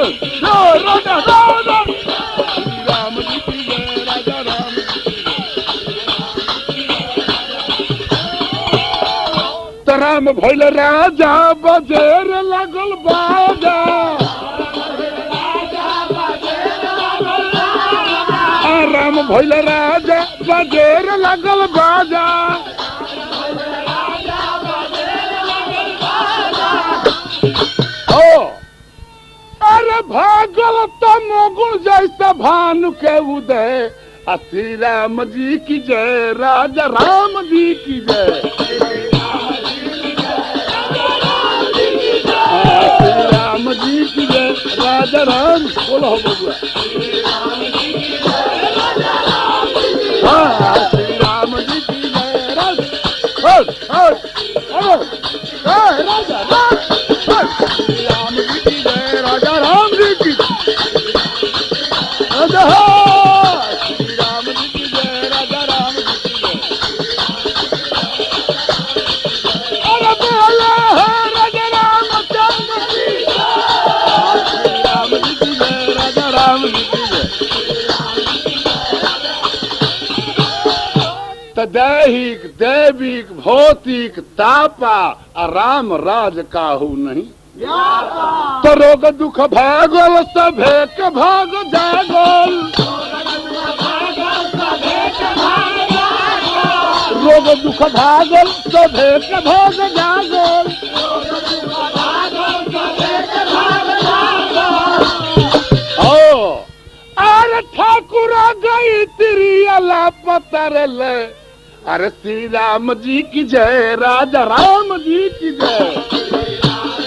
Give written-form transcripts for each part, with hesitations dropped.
राजा राम राम जी की जय राजा राम तो राम भइल राजा बजेर लागल बाजा राम भइल राजा बजेर लागल बाजा अरे भागल तम गुण जैसा भानु के उदय श्री राम जी की जय राजा राम जी की जय श्री राम जी की जय राजा राम बोलो बबुआ श्री राम जी की जय राजा राम श्री राम जी की जय राजा राम जी की राजा श्री राम जी की जय राजा राम जी की जय अरे बोले राजा रामचंद्र की श्री राम जी की जय राजा राम जी की जय दैहिक दैविक भौतिक तापा राम राज काहू नहीं तो रोग दुख भागल सभे के भाग जागल रोग दुख भागल सभे के भाग जागल ओ अरे ठाकुर गई तिरियला पतर ले अरे श्री राम जी की जय राजा राम जी की जय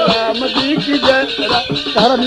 राम जी की जय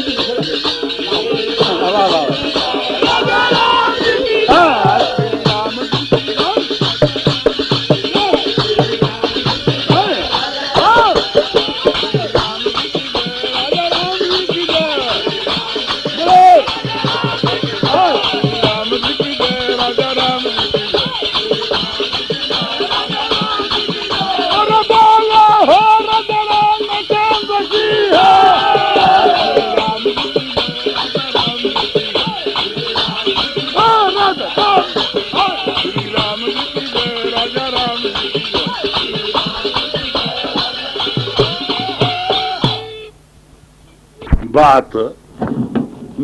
बात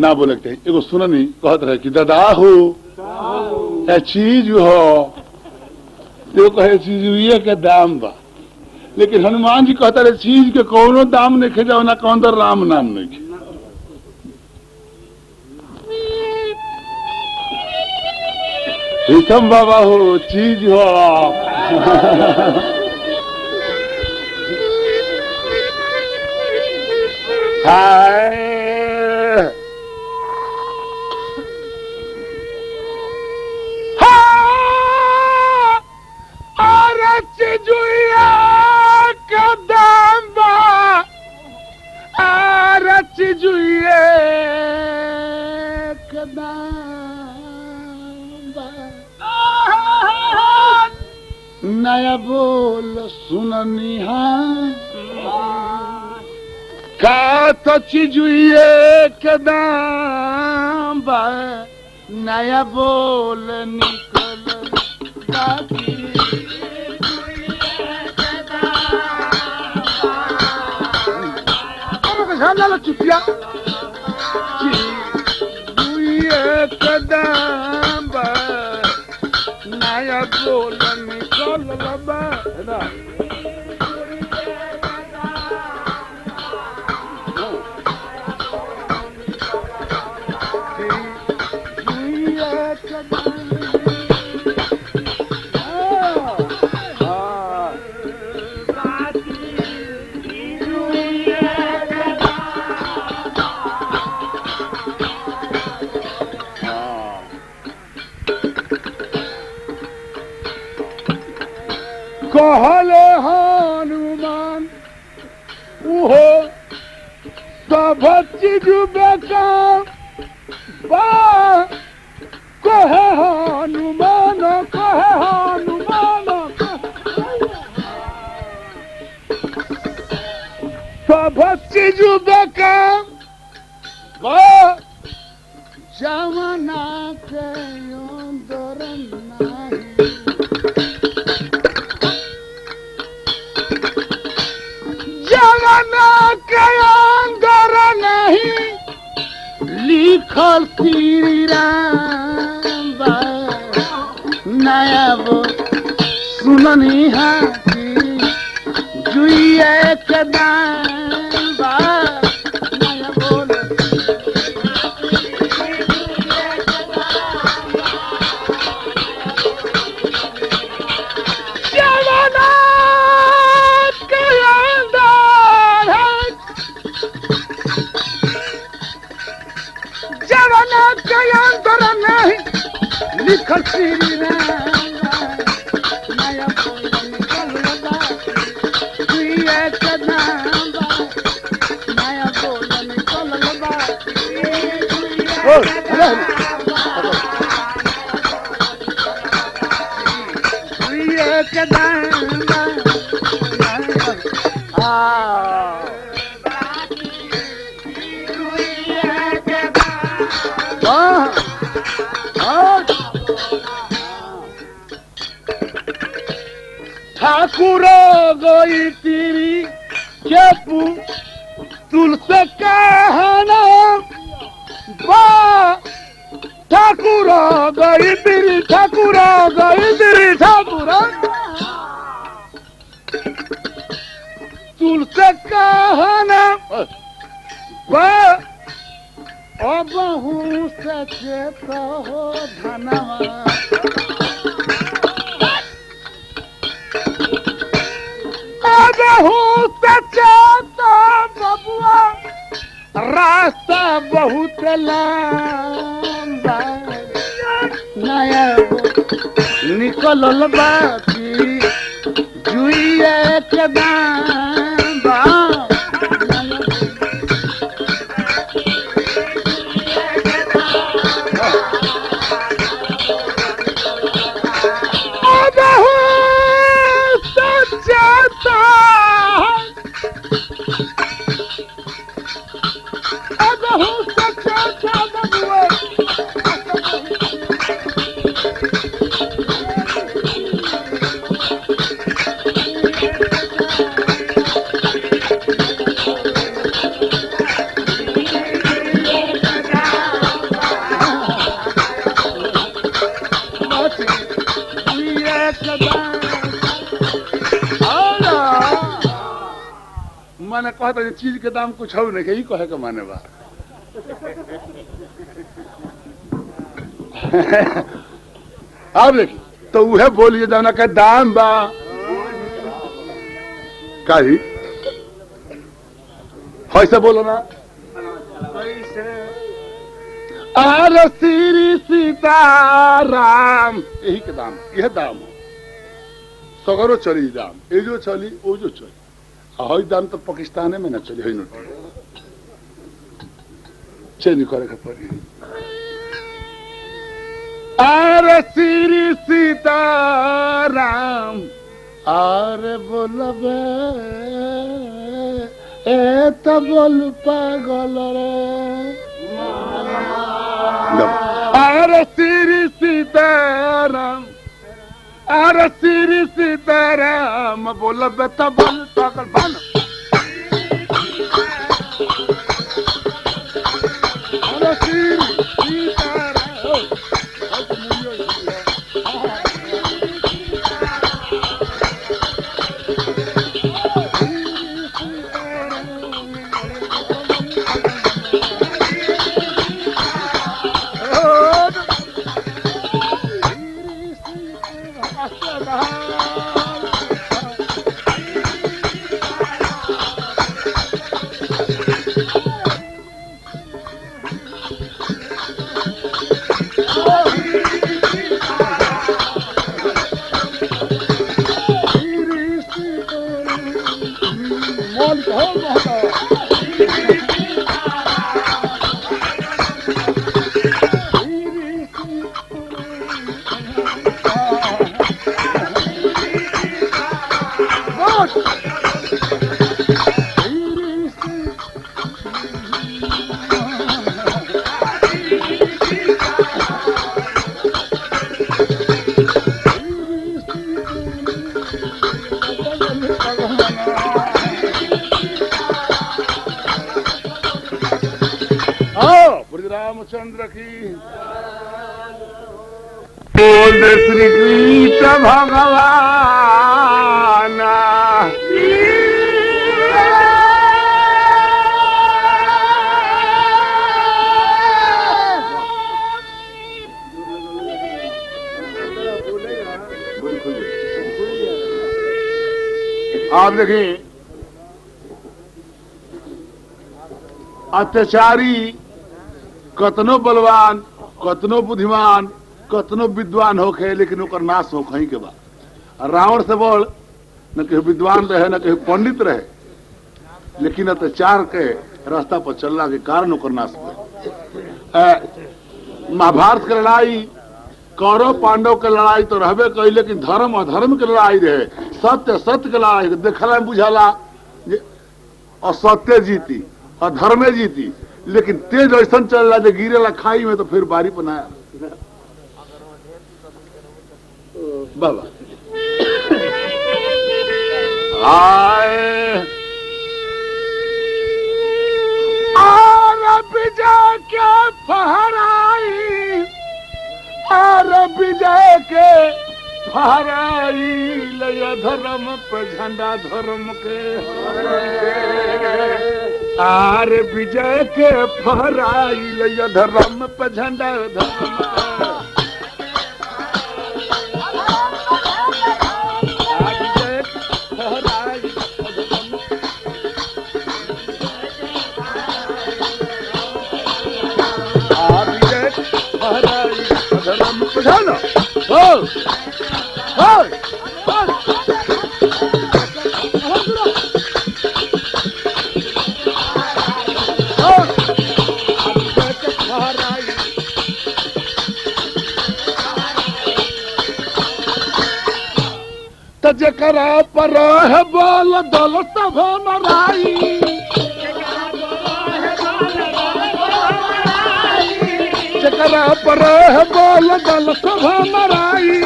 ना बोले एगो सुननी कहत रहे कि दादा हो चीज हो तो कहे चीज ये के दाम बा लेकिन हनुमान जी कहता रहे चीज के कोनो दाम नहीं खे जाओ ना कौन राम नाम नहीं खे प्रीतम बाबा हो चीज हो हाय चिजुआ का दाम बा चिजुए का दाम बा नया बोल सुननी का तो चिजुए का दाम बा नया बोल निकल बाकी ला चुपिया कदम नया बोल निकल कहले हनुमान उहो सब चीज बेकार बा कहे हनुमान चीजू बेकाम जमाना के अंदर नहीं जमाना के अंदर नहीं लिखल श्री राम नया वो सुननी हाथी जुइए के दाम नया बोल जमाना के अंदर जमाना के अंदर नहीं लिखल श्री राम नया बोल निकल लगा जुइए के दाम नया बोल निकल लगा जुइए के दाम ठाकुर गई तेरी चेपू तुलसे कहना ठाकुर गई तेरी ठाकुर गई तेरी ठाकुर तुलसे कहना अब हूँ सचेत हो धनवा बबुआ रास्ता बहुत लंबा नया निकलल बाकी जुइए के दाम माने कहता है चीज के दाम कुछ हो नहीं कहे के माने बा अब देखिए तो वह बोलिए जाना का दाम बा कही ऐसे बोलो ना अरे श्री सीताराम यही के दाम यह दाम हो सगरो चली दाम ये जो चली वो जो चली हई दाम तो पाकिस्तान में ना चली हई नोट चेंज करे के पड़ी अरे श्री सीताराम अरे बोलबे ए तो बोल पागल रे अरे श्री सीताराम अरे श्री सीताराम बोलबे तो बोल पागल बन अरे श्री सीताराम रामचंद्र की। बोल श्री कृष्ण भगवान। आप देखिए अत्याचारी कतनो बलवान, कतनो बुद्धिमान, कतनो विद्वान होखे, लेकिन ओकर नाश हो कहीं के बाद। रावण से बड़ न कहीं विद्वान रहे न कहीं पंडित रहे, लेकिन अत्याचार के रास्ता पर चलना के कारण ओकर नाश हुए। महाभारत के लड़ाई, कौरव पांडव के लड़ाई तो रहबे कई, लेकिन धर्म अधर्म के लड़ाई रहे, सत्य सत्य के लड़ाई देखला में बुझाला असत्य जीती और धर्मे जीती, लेकिन तेज ऐसा चल रहा गिरेला खाई में तो फिर बारी बनाया बाबा। आए विजय के फहराई, और विजय के फहराई लय धर्म पे झंडा धर्म के। आर विजय के फहराई लय धर्म पे झंडा धर्म के। जकरा पर है बोल दल सब मराई, जकरा पर है बोल दल सब मराई।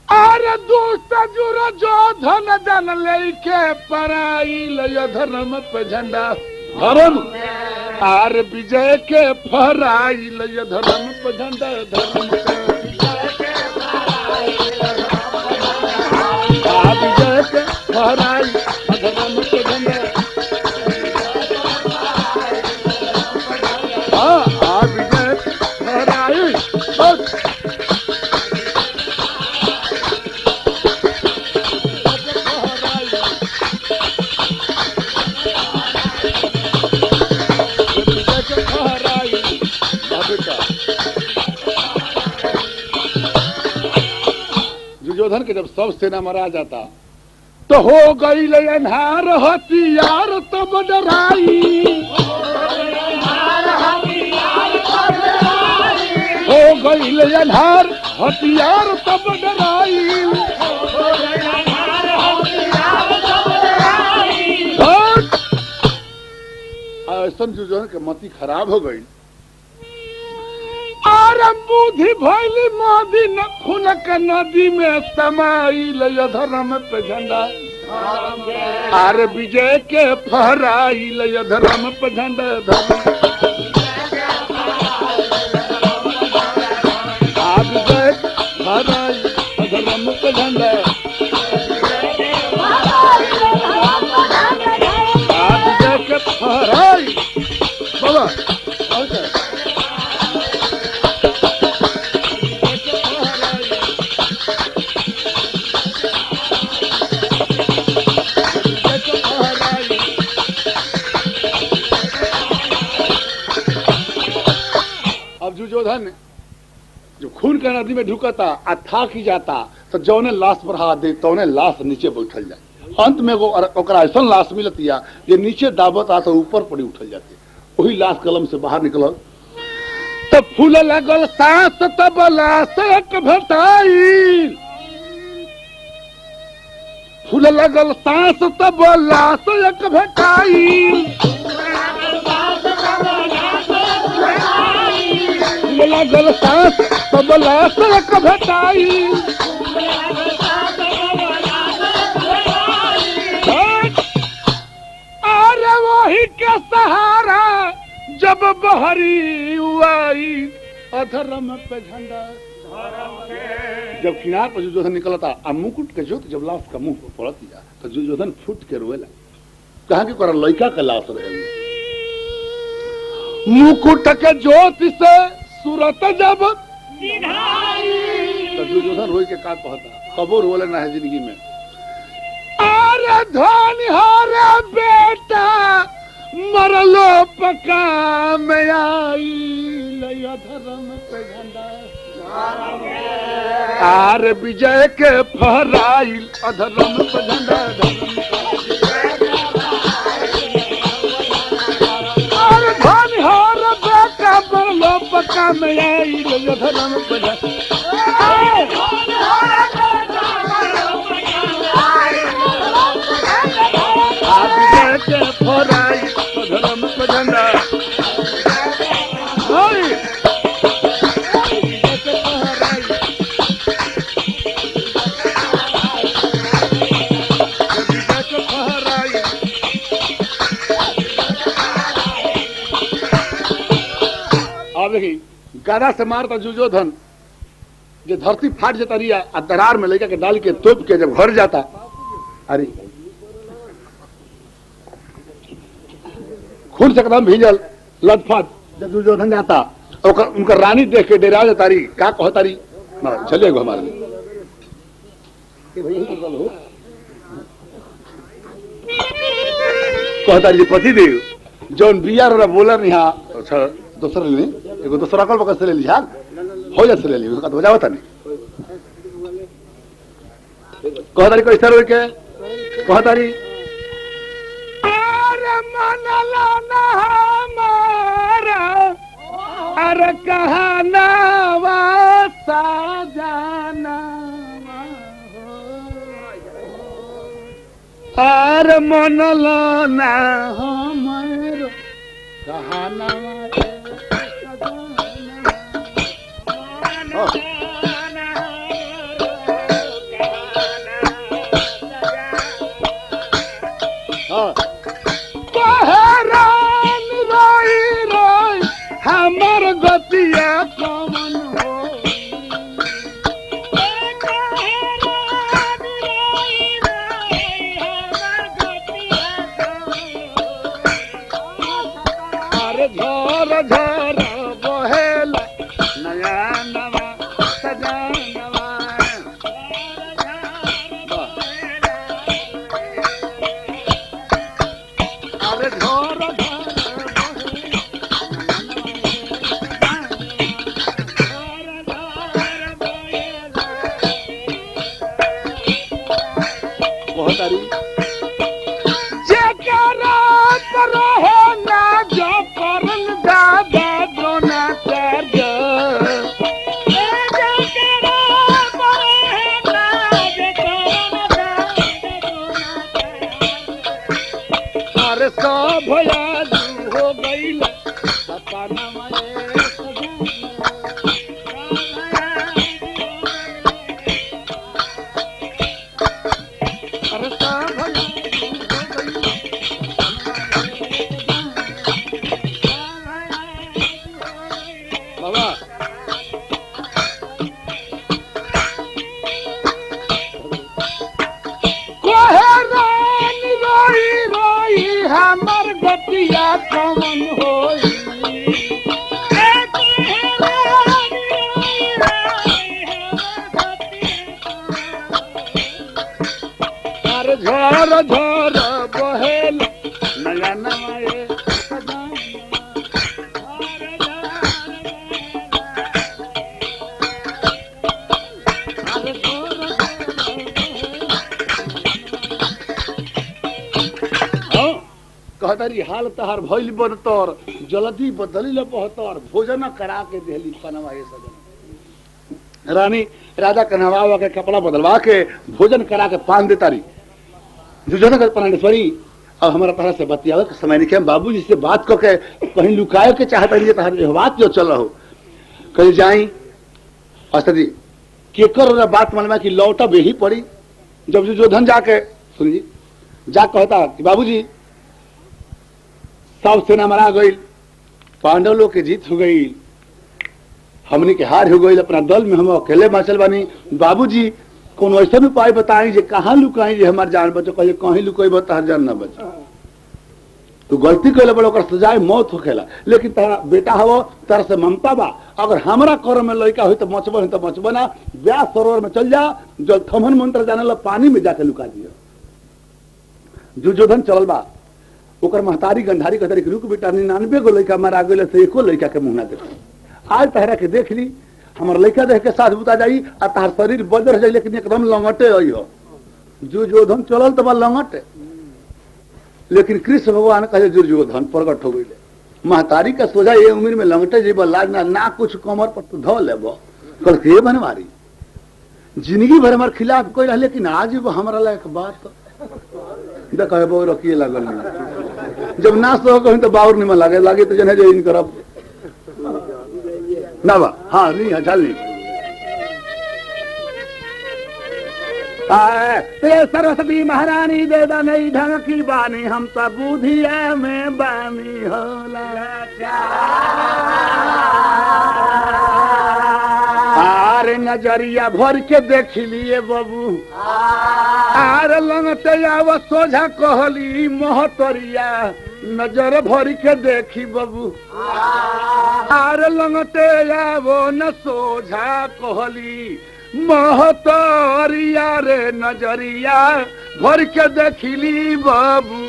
और दुष्ट जुर जो धन जन लेके पराई लय धर्म पे झंडा धर्म। आर विजय के फहराई लय धर्म पे झंडा धर्म के। विजय के फहराई धर्म पे झंडा। हाँ विजय के फहराई बस। दुर्योधन के जब सब सेना मरा जाता तो हो गई अन्हार हथियार तब डराई, हो गई अन्हार हथियार तब डराई। ऐसा दुर्योधन के मति खराब हो गई। और बुद्धि भैली मोदी न खून के नदी में समाई लय धर्म पे झंडा। और विजय के फहराई लय धर्म पे झंडा धर्म। विजय फहराई धर्म पे झंडा। विजय के फहराई बाबा। दुर्योधन जो खून के नदी में ढुकता आ था की जाता तो जौने लाश पर हाथ दे तौने लाश नीचे बैठल जाए। अंत में ओकरा ऐसा लाश मिलतिया ये नीचे दाबत आ तो ऊपर पड़ी उठल जाती। वही लाश कलम से बाहर निकलल तो फूल लगल सांस तब लाश एक भेटाई, फूल लगल सांस तब लाश एक भेटाई। लगल सांस तब लाश एक भेटाई। वही के सहारा जब बहरी उआई अधर्म पे झंडा। जब किनार पर दुर्योधन निकलता आ मुकुट के जोत जब लाश का मुंह पर पड़ती जा तो दुर्योधन फूट के रोएला। कहा कि कर लड़का का लाश रहे मुकुट के ज्योति से सूरत जब तो दुर्योधन रोई के का कहता कबो रोले ना है जिंदगी में। अरे धन हरे बेटा मरलो पका में आई लया धर्म पे झंडा। आर विजय के फहराइल अधर्म पे झंडा। अरे धन हरे बेटा मरलो पका में आई लया धर्म पे गदा से मारता दुर्योधन जो धरती फाट जाता रही आ दरार में लेकर के डाल के तोप के जब घर जाता। अरे खून से एकदम भीजल लथपथ जब दुर्योधन जाता उनका रानी देख के डेरा जाता रही का कहता रही चलिए हमारे लिए कहता रही पति देव जौन बिया बोलर यहाँ दूसरा ले एगो दूसरा कल पकड़ से ले लिया हो जा से ले लिया तो बजावता नहीं कहता रही कैसा रोई के कहता रही अरे मनला ना हमारा अरे कहना वासा जाना अरे मनला ना हमारा कहना हमर गतिया कौन हो अरे झर झर बहेल नया नवा सजा नवा अरे झर हो गई हमर गतिया कौन होई अरे झर झर बहेल नया नवाए कहतारी हाल तहार भइल बनतर जल्दी बदली ल पहतर भोजन करा के देहली पनवा ये सजन। रानी राजा कन्हवा के कपड़ा बदलवा के भोजन करा के पान देता रही दुर्योधन कर प्राणेश्वरी अब हमारा तरह से बतियावे के समय नहीं बाबूजी से बात करके कहीं लुकाए के चाहता रही तहार बात जो चल रहो कहीं जाई अस्ता जी केकर बात मन में कि लौटा बेही पड़ी जब दुर्योधन जाके सुनिए जा कहता कि बाबूजी सब सेना मरा गई, पांडव लोग की जीत हो गई, हमने के हार हो गई। अपना दल में हम अकेले बाँचल बानी। बाबूजी कौन ऐसा उपाय बताई जे कहाँ लुकाई जे हमार जान बचो। कहे कहीं लुकाई तार जान ना बचो। तो गलती कैले बड़े ओकर सजाए मौत होखेला। लेकिन तारा बेटा हो, तारा से ममता बा। अगर हमारा कर में लड़का हुई तो बचबन तो बचबना, व्यास सरोवर में चल जा, जो थमन मंत्र जाने ला पानी में जाके लुका दिया। दुर्योधन चलल बा, ओकर महतारी गंधारी कहतारी रुक बेटा, 99 गो लड़का मारा गए से एको लड़का के मुंह ना देख। आज तहरा के देख ली, हमार लड़का देख के साथ बुता जाई आ तार शरीर बजर जाई, लेकिन एकदम लंगटे आई हो। दुर्योधन चलल तो बा लंगटे, लेकिन कृष्ण भगवान कहे दुर्योधन प्रकट हो गई। महतारी का सोझा ये उम्र में लंगटे जीव लाज ना कुछ कमर पर तू धो लेब। कल के बनवारी जिंदगी भर हमारे खिलाफ कोई रह, लेकिन आज हमारा लायक बात देख बहु रखिए लागल नहीं। जब ना सो कहीं तो बाउर निमन लागे लागे तो जने जो इन करब ना बा। हाँ नहीं है चल नहीं सरस्वती महारानी दे दा नहीं ढंग की बानी, हम सब बुधिया में बानी होला। आरे नजरिया भर के देख लिए बबू, आर लंगटे आव सोझा कहली मोहतरिया, नजर भर के देखी बबू। आर लंगटे आवो न सोझा कहली महतरिया रे, नजरिया भर के देखली बाबू।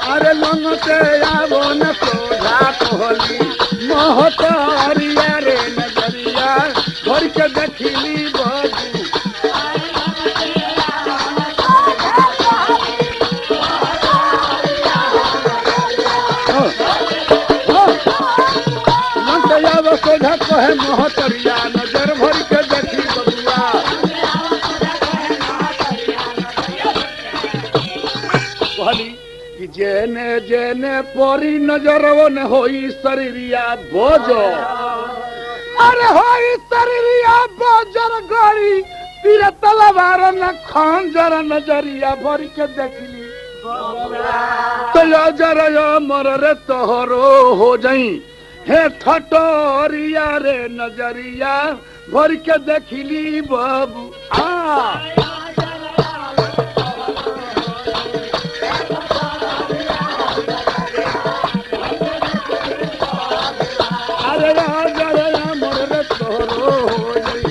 अरे लंगटे आवो न सोझा कहली महतरिया रे, नजरिया भर के देखली बाबू। सोझा कहे महतरिया, नजर भर के देखी बबुआ। कहली कि जेने जेने परी नजर ओने होई शरीरिया बोझो। अरे होई शरीरिया बोझर गड़ी, तीर तलवार न खंजर, नजरिया भर के देखली तो जरा मर रे तोहरो हो जाई हे ठटोरिया रे, नजरिया भर के देखली बाबू। अरे जरा मर रे तोहरो हो जाई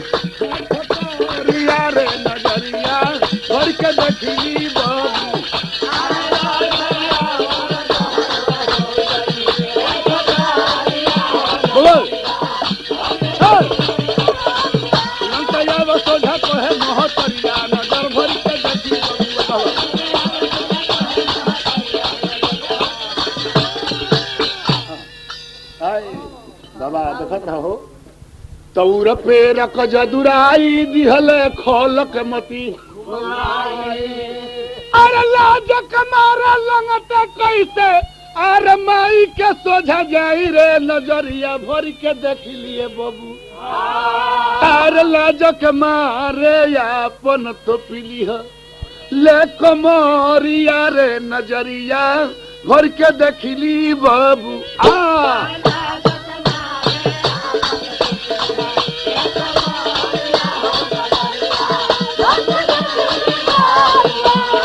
ठटोरिया रे, नजरिया भर के देखली बाबू। सोझा कहे महतरिया, नजर भर के देखी बाबा। देखत रहो तौर पे रक जदुराई दिहल खोलक मती। अरे लाज कमारा लंगटे कैसे, अरे माई के सोझा जाई रे, नजरिया भर के देख लिए बबू। अरे लाजक मारे अपन तो पीली ले कमरिया रे, नजरिया भर के देखली बाबू।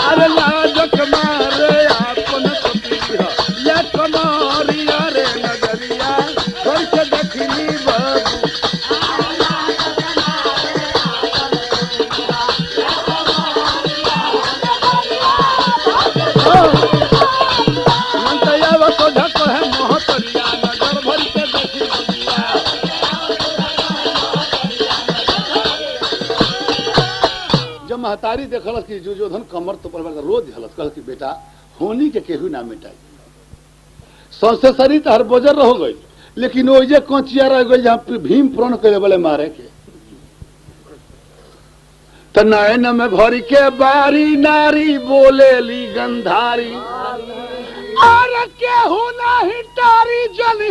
अरे लाजक मारे अपन तो पीली ले कमरिया रे, नजरिया भर के देखली बाबू। जब महतारी देखलस कि दुर्योधन कमर तो पर रोज हलस, कहल कि बेटा होनी के केहू ना मिटाई, सौसे शरीर तो हर बोजर रह गई, लेकिन वो जे कोचिया रह गई जहाँ भीम प्रण करे बोले मारे के। तो नयन में भरी के बारी नारी बोलेली गंधारी, अरे केहू नाही टारी जली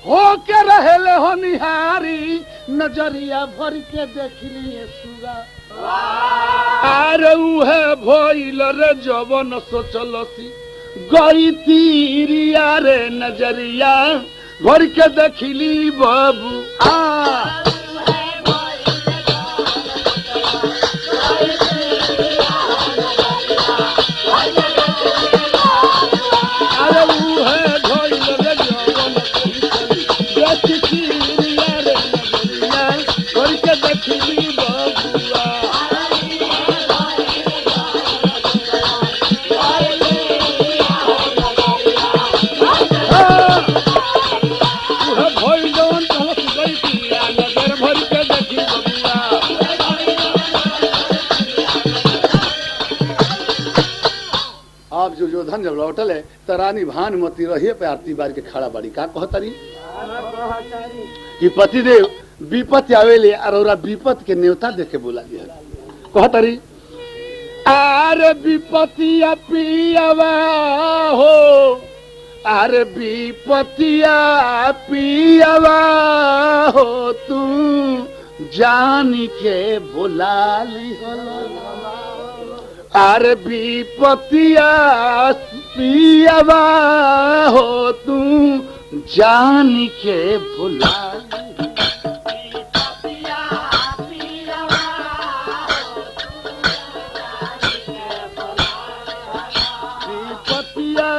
हो के रहेले हो निहारी, नजरिया भर के देखली सुगा अरे उहे भइल रे जवन सोचलसी गई तीरिया रे नजरिया भर के देखली बाबू अरे उहे भइल रे जवन तीरिया रे नजरिया भर के देखली बाबुआ आप जो जोधन जब लौटल है तो रानी भानुमती रहिए पे आरती बार के खड़ा बाड़ी का कहतरी कि पतिदेव विपत आवेले और विपत के न्योता देके बोला दिया कहतरी आरे विपतिया पियावा हो अरे विपतिया पियावा हो तू जान के बुला ली अरे विपतिया पियावा हो तू जान के बुला ली विपतिया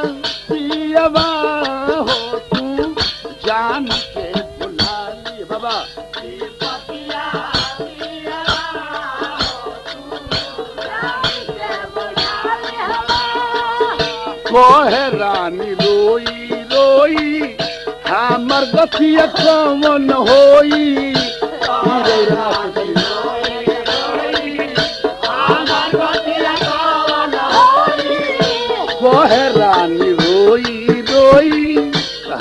पियावा हो तू जान के बुला ली बाबा कोहे रानी रोई रोई हमर गतिया कौन होई कोहे रानी रोई रोई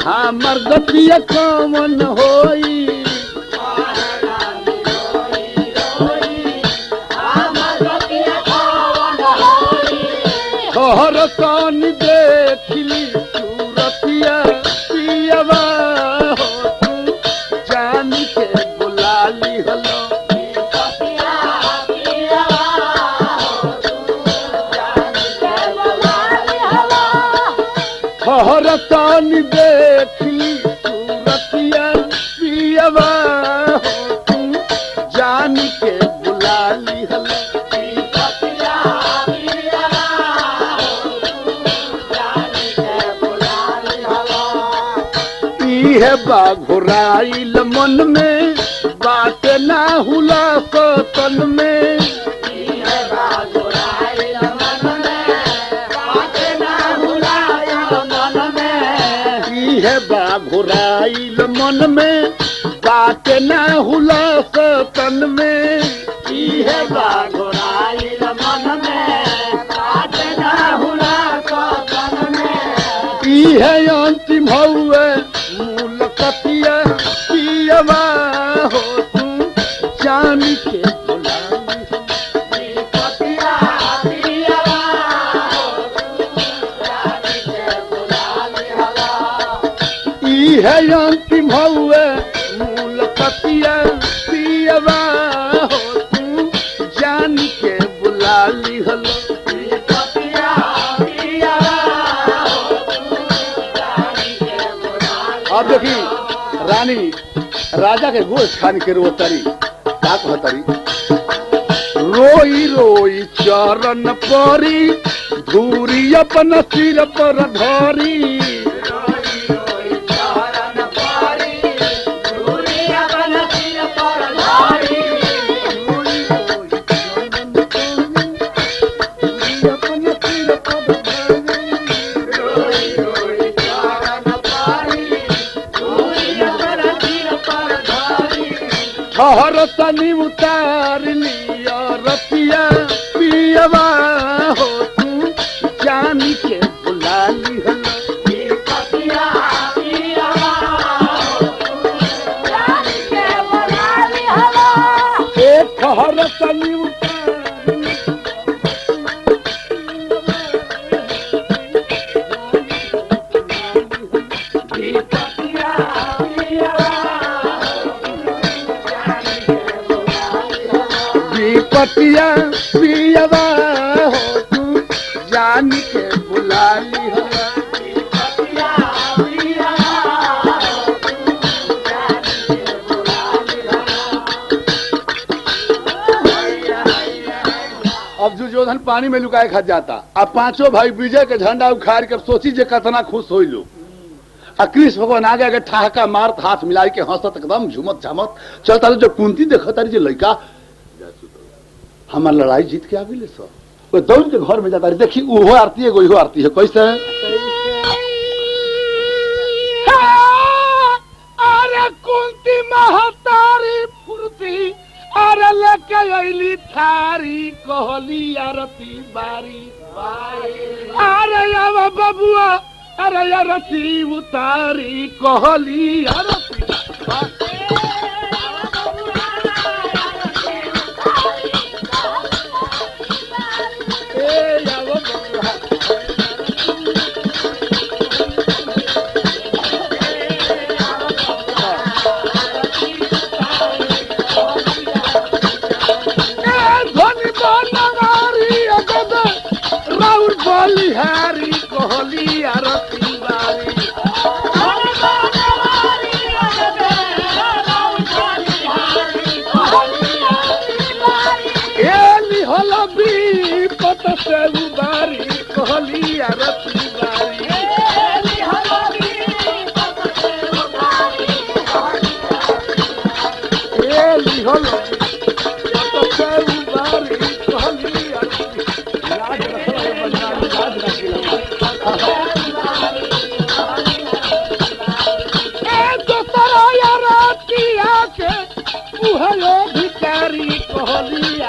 हमर गतिया कौन होई तोहर कान देखली सूरतिया पियवा हो तू जान के बुला ली हलो तोहर कान देखली सूरतिया पियवा हो तू जान के बुला ली हलो है बाघुराइल मन में बात ना हुला तन में है बाघुराइल मन में बात ना हुला तन में है बाघुराइल मन में बात ना हुला तन में है अंतिम हुए कतिया पियवा हो तू जान के बुला ली कतिया पियवा हो तू जान के बुला ली ई है अंतिम हुए मूल कतिया पियवा हो तू जान के बुला ली हलो अब देखी रानी राजा के गोश खान के रोतरी का कहतरी रोई रोई चरण परी धूरी अपन सिर पर धरी ठहर तनी उतार लिया रतिया पियवा हो तू जान के बुला ली ठहर तनी विपतिया पियवा हो तू जान के बुला ली हो अब दुर्योधन पानी में लुकाए खा जाता। अब पांचों भाई विजय के झंडा उखाड़ के सोची जे कितना खुश हो लो। कृष्ण भगवान आगे आगे ठहाका मारत हाथ मिलाई के हंसत एकदम झुमत झामत चलता। जो कुंती देखता रही लड़का हमार लड़ाई जीत के आ गई सब वो दौड़ के घर में जाता रही। देखी वो आरती है वो आरती है कैसे अरे कुंती महतारी फुर्ती अरे लेके अली थारी कहली आरती बारी अरे अब बबुआ अरे आरती उतारी कहली आरती बलिहारी कहली आरती बारी एली होला विपत से उबारी कहली आरती बारी एली होला विपत से उबारी कहली आरती भिखारी कहली